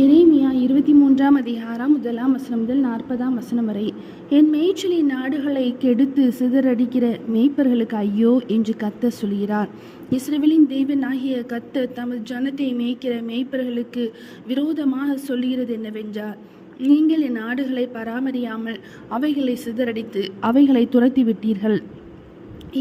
எரேமியா 23ஆம் அதிகாரம் 1ஆம் வசனம் முதல் 40ஆம் வசனம் வரை. என் மேய்ச்சலின் நாடுகளை கெடுத்து சிதறடிக்கிற மேய்ப்பர்களுக்கு ஐயோ என்று கர்த்தர் சொல்கிறார். இஸ்ரவேலின் தேவனாகிய கர்த்தர் தமது ஜனத்தை மேய்க்கிற மேய்ப்பர்களுக்கு விரோதமாக சொல்கிறது என்னவென்றால், நீங்கள் என் நாடுகளை பராமரியாமல் அவைகளை சிதறடித்து அவைகளை துரத்தி விட்டீர்கள்.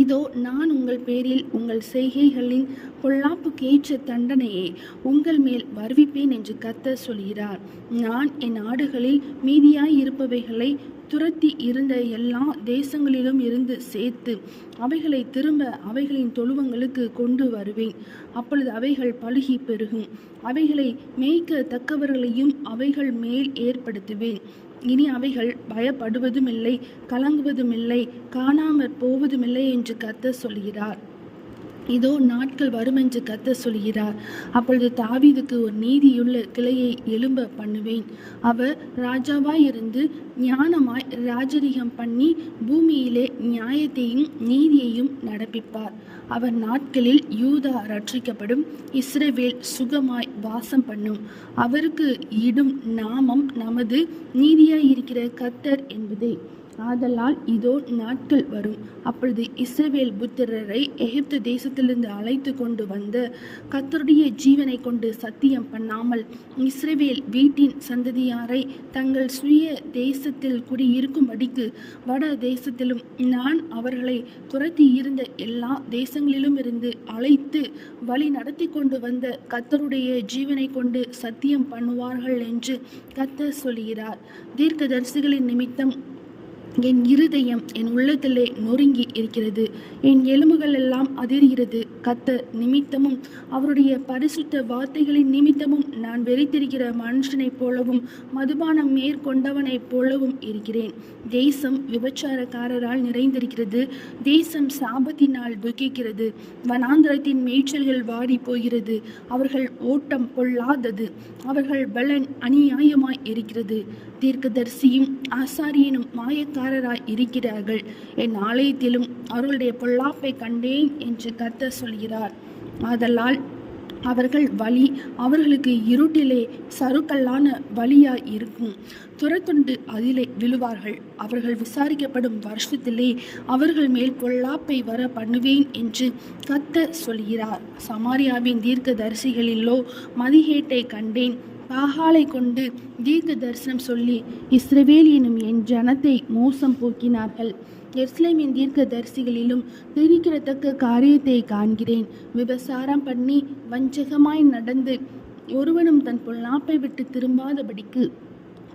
இதோ நான் உங்கள் பேரில் உங்கள் செய்கைகளின் பொல்லாப்புக்கேற்ற தண்டனையை உங்கள் மேல் வருவிப்பேன் என்று கர்த்தர் சொல்கிறார். நான் என் நாடுகளில் மீதியாய் இருப்பவைகளை துரத்தி இருந்த எல்லா தேசங்களிலும் இருந்து சேர்த்து அவைகளை திரும்ப அவைகளின் தொழுவங்களுக்கு கொண்டு வருவேன். அப்பொழுது அவைகள் பலுகி பெருகும். அவைகளை மேய்க்க தக்கவர்களையும் அவைகள் மேல் ஏற்படுத்துவேன். இனி அவைகள் பயப்படுவதுமில்லை, கலங்குவதுமில்லை, காணாமற் போவதுமில்லை என்று கர்த்தர் சொல்கிறார். இதோ நாட்கள் வரும் என்று கர்த்தர் சொல்கிறார். அப்பொழுது தாவீதுக்கு ஒரு நீதியுள்ள கிளையை எழும்ப பண்ணுவேன். அவர் ராஜாவாய் இருந்து ஞானமாய் ராஜரிகம் பண்ணி பூமியிலே நியாயத்தையும் நீதியையும் நடப்பிப்பார். அவர் நாட்களில் யூதா ரட்சிக்கப்படும், இஸ்ரவேல் சுகமாய் வாசம் பண்ணும். அவருக்கு இடும் நாமம் நமது நீதியாயிருக்கிற கர்த்தர் என்பதே. ஆதலால் இதோ நாட்கள் வரும், அப்பொழுது இஸ்ரவேல் புத்திரரை எகிப்து தேசத்திலிருந்து அழைத்து கொண்டு வந்த கர்த்தருடைய ஜீவனை கொண்டு சத்தியம் பண்ணாமல் இஸ்ரவேல் வீட்டின் சந்ததியாரை தங்கள் சுய தேசத்தில் குடியிருக்கும்படிக்கு வட தேசத்திலும் நான் அவர்களை துரத்தி இருந்த எல்லா தேசங்களிலும் இருந்து அழைத்து வழி நடத்தி கொண்டு வந்த கர்த்தருடைய ஜீவனை கொண்டு சத்தியம் பண்ணுவார்கள் என்று கர்த்தர் சொல்கிறார். தீர்க்கதரிசிகளின் நிமித்தம் என் இருதயம் என் உள்ளத்திலே நொறுங்கி இருக்கிறது, என் எலும்புகள் எல்லாம் அதிர்கிறது. கர்த்தர் நிமித்தமும் அவருடைய பரிசுத்த வார்த்தைகளின் நிமித்தமும் நான் வெறித்திருக்கிற மனுஷனைப் போலவும் மதுபானம் மேற்கொண்டவனைப் போலவும் இருக்கிறேன். தேசம் விபச்சாரக்காரரால் நிறைந்திருக்கிறது, தேசம் சாபத்தினால் துக்கிக்கிறது. வனாந்திரத்தின் மேய்ச்சல்கள் வாடி போகிறது, அவர்கள் ஓட்டம் பொல்லாதது, அவர்கள் பலன் அநியாயமாய் இருக்கிறது. தீர்க்கதரிசியும் ஆசாரியனும் மாயக்காரராய் இருக்கிறார்கள். என் ஆலயத்திலும் அவர்களுடைய பொல்லாப்பை கண்டேன் என்று கர்த்தர் சொல்கிறார். ஆதலால் அவர்கள் வழி அவர்களுக்கு இருட்டிலே சறுக்கல்லான வழியாய் இருக்கும். துரத்துண்டு அதிலே விழுவார்கள். அவர்கள் விசாரிக்கப்படும் வருஷத்திலே அவர்கள் மேல் பொல்லாப்பை வர பண்ணுவேன் என்று கர்த்தர் சொல்கிறார். சமாரியாவின் தீர்க்க தரிசிகளிலோ மதிகேட்டை கண்டேன். பாகாலை கொண்டு தீர்க்க தரிசனம் சொல்லி இஸ்ரவேல் எனும் என் ஜனத்தை மோசம் போக்கினார்கள். எருசலேமின் தீர்க்க தரிசிகளிலும் திரிக்கிறத்தக்க காரியத்தை காண்கிறேன். விபசாரம் பண்ணி வஞ்சகமாய் நடந்து ஒருவனும் தன் பொல்லாப்பை விட்டு திரும்பாதபடிக்கு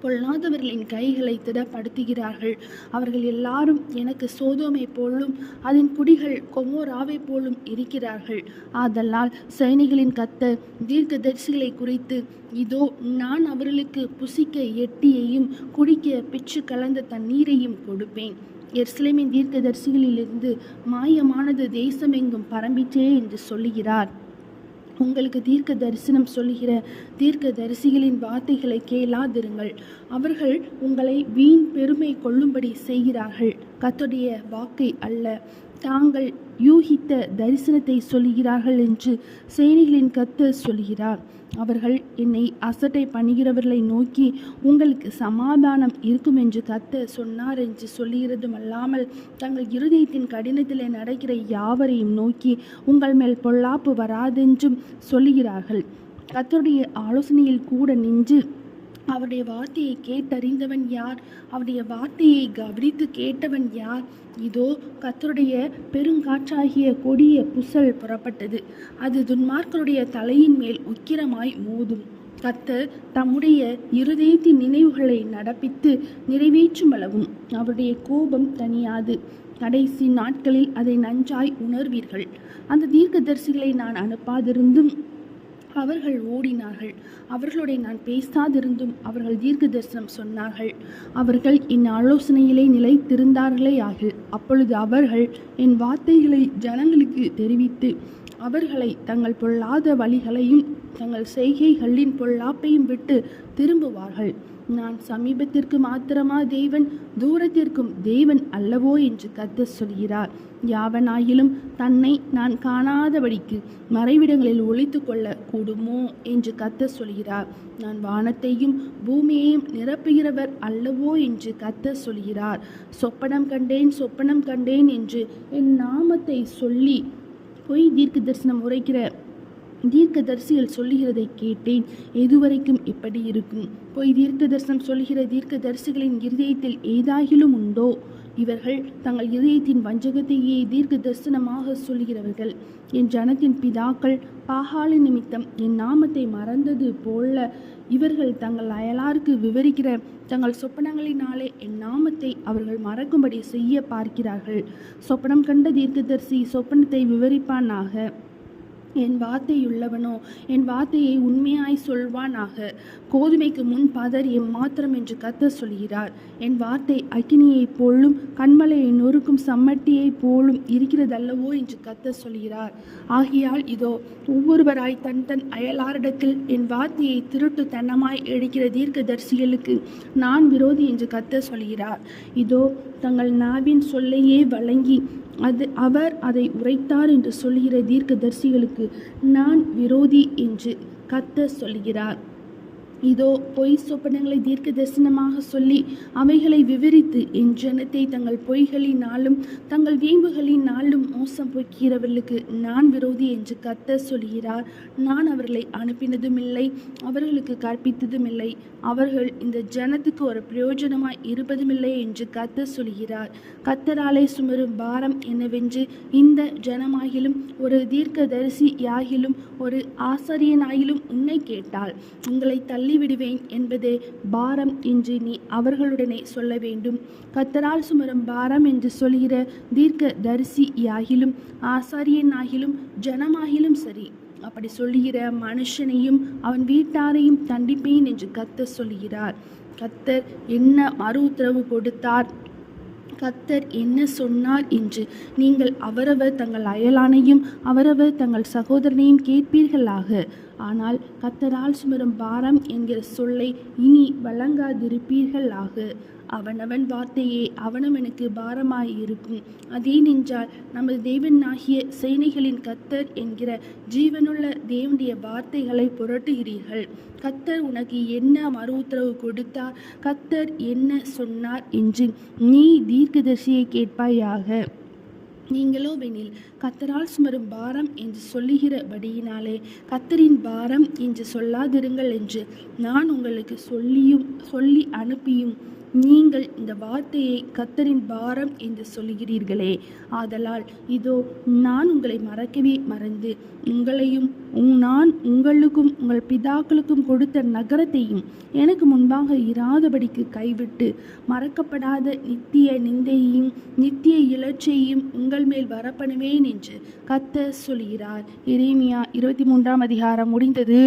பொல்லாதவர்களின் கைகளை திடப்படுத்துகிறார்கள். அவர்கள் எல்லாரும் எனக்கு சோதோமை போலும் அதன் குடிகள் கொமோராவை போலும் இருக்கிறார்கள். ஆதலால் சைனிகளின் கர்த்தர் தீர்க்க தரிசிகளை குறித்து, இதோ நான் அவர்களுக்கு புசிக்க எட்டியையும் குடிக்க பிச்சு கலந்த தண்ணீரையும் கொடுப்பேன். எருசலேமின் தீர்க்க தரிசிகளிலிருந்து மாயமானது தேசமெங்கும் பரம்பிற்றே என்று சொல்லுகிறார். உங்களுக்கு தீர்க்க தரிசனம் சொல்லுகிற தீர்க்க தரிசிகளின் வார்த்தைகளை கேளாதிருங்கள். அவர்கள் உங்களை வீண் பெருமை கொள்ளும்படி செய்கிறார்கள், கர்த்தருடைய வாக்கை அல்ல. தாங்கள் யூகித்த தரிசனத்தை சொல்லுகிறார்கள் என்று சேனைகளின் கர்த்தர் சொல்கிறார். அவர்கள் என்னை அசட்டை பண்ணுகிறவர்களை நோக்கி உங்களுக்கு சமாதானம் இருக்கும் என்று கர்த்தர் சொன்னார் என்று சொல்லுகிறதும் அல்லாமல், தங்கள் இருதயத்தின் கடினத்திலே நடக்கிற யாவரையும் நோக்கி உங்கள் மேல் பொல்லாப்பு வராதென்றும் சொல்லுகிறார்கள். கர்த்தருடைய ஆலோசனையில் கூட நின்று அவருடைய வார்த்தையை கேட்டறிந்தவன் யார்? அவருடைய வார்த்தையை கவனித்து கேட்டவன் யார்? இதோ கர்த்தருடைய பெருங்காற்றாகிய கொடிய புசல் புறப்பட்டது, அது துன்மார்க்கருடைய தலையின் மேல் உக்கிரமாய் மோதும். கர்த்தர் தம்முடைய இருதயத்தின் நினைவுகளை நடப்பித்து நிறைவேற்றும் அளவும் அவருடைய கோபம் தணியாது. கடைசி நாட்களில் அதை நன்றாய் உணர்வீர்கள். அந்த தீர்க்கதரிசிகளை நான் அனுப்பாதிருந்தும் அவர்கள் ஓடினார்கள், அவர்களுடைய நான் பேசாதிருந்தும் அவர்கள் தீர்க்க தரிசனம் சொன்னார்கள். அவர்கள் என் ஆலோசனையிலே நிலைத்திருந்தார்களே ஆகில், அப்பொழுது அவர்கள் என் வார்த்தைகளை ஜனங்களுக்கு தெரிவித்து அவர்களை தங்கள் பொல்லாத வழிகளையும் தங்கள் செய்கைகளின் பொல்லாப்பையும் விட்டு திரும்புவார்கள். நான் சமீபத்திற்கு மாத்திரமா தேவன், தூரத்திற்கும் தேவன் அல்லவோ என்று கர்த்தர் சொல்கிறார். யாவனாயிலும் தன்னை நான் காணாதபடிக்கு மறைவிடங்களில் ஒளித்து கொள்ள கூடுமோ என்று கர்த்தர் சொல்கிறார். நான் வானத்தையும் பூமியையும் நிரப்புகிறவர் அல்லவோ என்று கர்த்தர் சொல்கிறார். சொப்பனம் கண்டேன் என்று என் நாமத்தை சொல்லி பொய் தீர்க்க தரிசனம் உரைக்கிற தீர்க்கதரிசிகள் சொல்லுகிறதை கேட்டேன். எதுவரைக்கும் இப்படி இருக்கும்? பொய் தீர்க்க தரிசனம் சொல்லுகிற தீர்க்கதரிசிகளின் இருதயத்தில் ஏதாகிலும் உண்டோ? இவர்கள் தங்கள் இதயத்தின் வஞ்சகத்தையே தீர்க்க தரிசனமாக சொல்லுகிறவர்கள். என் ஜனத்தின் பிதாக்கள் பாகாலின் நிமித்தம் என் நாமத்தை மறந்தது போல இவர்கள் தங்கள் அயலாருக்கு விவரிக்கிற தங்கள் சொப்பனங்களினாலே என் நாமத்தை அவர்கள் மறக்கும்படி செய்ய பார்க்கிறார்கள். சொப்பனம் கண்ட தீர்க்கதரிசி சொப்பனத்தை விவரிப்பானாக. என் வார்த்தையுள்ளவனோ என் வார்த்தையை உண்மையாய் சொல்வானாக. கோதுமைக்கு முன் பதர் எம்மாத்திரம் என்று கர்த்தர் சொல்கிறார். என் வார்த்தை அக்கினியைப் போலும் கண்மலையை நொறுக்கும் சம்மட்டியைப் போலும் இருக்கிறதல்லவோ என்று கர்த்தர் சொல்கிறார். ஆகையால் இதோ, ஒவ்வொருவராய் தன் தன் அயலாரிடத்தில் என் வார்த்தையை திருட்டு தன்னமாய் எடுக்கிற தீர்க்கதரிசிகளுக்கு நான் விரோதி என்று கர்த்தர் சொல்கிறார். இதோ, தங்கள் நாவின் சொல்லையே வழங்கி அவர் அதை உரைத்தார் என்று சொல்கிற தீர்க்கதரிசிகளுக்கு நான் விரோதி என்று கர்த்தர் சொல்கிறார். இதோ, பொய் சொப்பனங்களை தீர்க்க தரிசனமாக சொல்லி அவைகளை விவரித்து என் ஜனத்தை தங்கள் பொய்களினாலும் தங்கள் வீம்புகளினாலும் மோசம் போக்கிறவர்களுக்கு நான் விரோதி என்று கர்த்தர் சொல்கிறார். நான் அவர்களை அனுப்பினதும் இல்லை, அவர்களுக்கு கற்பித்ததும் இல்லை. அவர்கள் இந்த ஜனத்துக்கு ஒரு பிரயோஜனமாய் இருப்பதுமில்லை என்று கர்த்தர் சொல்கிறார். கர்த்தராலே சுமரும் பாரம் என்னவென்று இந்த ஜனமாகிலும் ஒரு தீர்க்கதரிசி யாகிலும் ஒரு ஆசாரியனாயிலும் உன்னை கேட்டால் உங்களை தள்ளிவிடுவேன் என்பதே பாரம் என்று நீ அவர்களுடனே சொல்ல வேண்டும். கர்த்தரால் சுமரும் பாரம் என்று சொல்கிற தீர்க்க தரிசி யாகிலும் ஆசாரியனாகிலும் ஜனமாகிலும் சரி, அப்படி சொல்லுகிற மனுஷனையும் அவன் வீட்டாரையும் தண்டிப்பேன் என்று கர்த்தர் சொல்கிறார். கர்த்தர் என்ன மறு உத்தரவு கொடுத்தார், கர்த்தர் என்ன சொன்னார் என்று நீங்கள் அவரவர் தங்கள் அயலானையும் அவரவர் தங்கள் சகோதரனையும் கேட்பீர்களாக. ஆனால் கர்த்தரால் சுமரும் பாரம் என்கிற சொல்லை இனி வழங்காதிருப்பீர்களாக. அவனவன் வார்த்தையே அவனவனுக்கு பாரமாயிருக்கும். அதேனென்றால் நமது தேவனாகிய சேனைகளின் கர்த்தர் என்கிற ஜீவனுள்ள தேவனுடைய வார்த்தைகளை புரட்டுகிறீர்கள். கர்த்தர் உனக்கு என்ன மறு உத்தரவு கொடுத்தார், கர்த்தர் என்ன சொன்னார் என்று நீ தீர்க்கதரிசியை கேட்பாயாக. நீங்களோவெனில் கர்த்தரால் சுமரும் பாரம் என்று சொல்லுகிறபடியினாலே கர்த்தரின் பாரம் என்று சொல்லாதிருங்கள் என்று நான் உங்களுக்கு சொல்லி அனுப்பியும் நீங்கள் இந்த வார்த்தையை கர்த்தரின் பாரம் என்று சொல்லுகிறீர்களே. ஆதலால் இதோ, நான் உங்களை மறக்கவே மறந்து உங்களையும் நான் உங்களுக்கும் உங்கள் பிதாக்களுக்கும் கொடுத்த நகரத்தையும் எனக்கு முன்பாக இராதபடிக்கு கைவிட்டு மறக்கப்படாத நித்திய நிந்தையையும் நித்திய இலச்சையும் உங்கள் மேல் வரப்பணுவேன் என்று கர்த்தர் சொல்கிறார். எரேமியா 23 அதிகாரம் முடிந்தது.